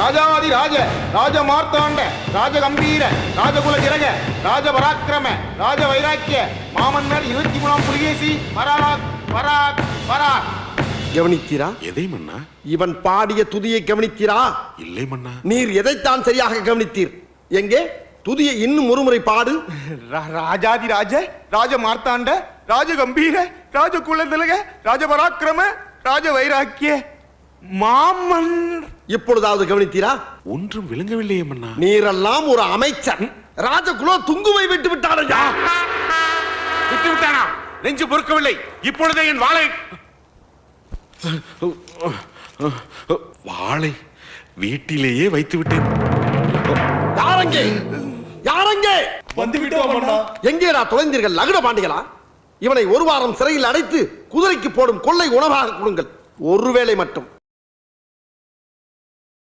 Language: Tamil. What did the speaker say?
ராஜாதி ராஜ ராஜ மார்த்தாண்ட ராஜ கம்பீர ராஜகுல திலக ராஜ பராக்கிரம ராஜ வைராக்கிய மாமன்னர் 23ஆம் புலிகேசி பராக் பராக் பராக். கவனித்தீரா? எதை மன்னா? இவன் பாடிய துதியை கவனித்தீரா? இல்லை மன்னா. நீர் எதைத்தான் சரியாக கவனித்தீர்? எங்கே துதியை இன்னும் ஒருமுறை பாடு. ராஜாதி ராஜ ராஜ மார்த்தாண்ட ராஜ கம்பீர ராஜ குல திலக ராஜ பராக்கிரம ராஜ வைராக்கிய மாமன். இப்பொழுதாவது கவனித்தீரா? ஒன்றும் விளங்கவில்லையே மன்னா. நீரெல்லாம் ஒரு அமைச்சர். ராஜகுலோ துங்குவை விட்டு விட்டாரையா? விட்டு விட்டானா? நெஞ்சு பொறுக்கவில்லை. இப்பொழுதே என் வாளை வீட்டிலேயே வைத்து விட்டேன். யாரங்கே? யாரங்கே? வந்து விட்டோம் அண்ணா. எங்கேடா தொலைந்தீர்கள் லகுட பாண்டிகளா? இவனை ஒரு வாரம் சிறையில் அடைத்து குதிரைக்கு போடும் கொள்ளை உணவாக கொடுங்கள். ஒருவேளை மட்டும்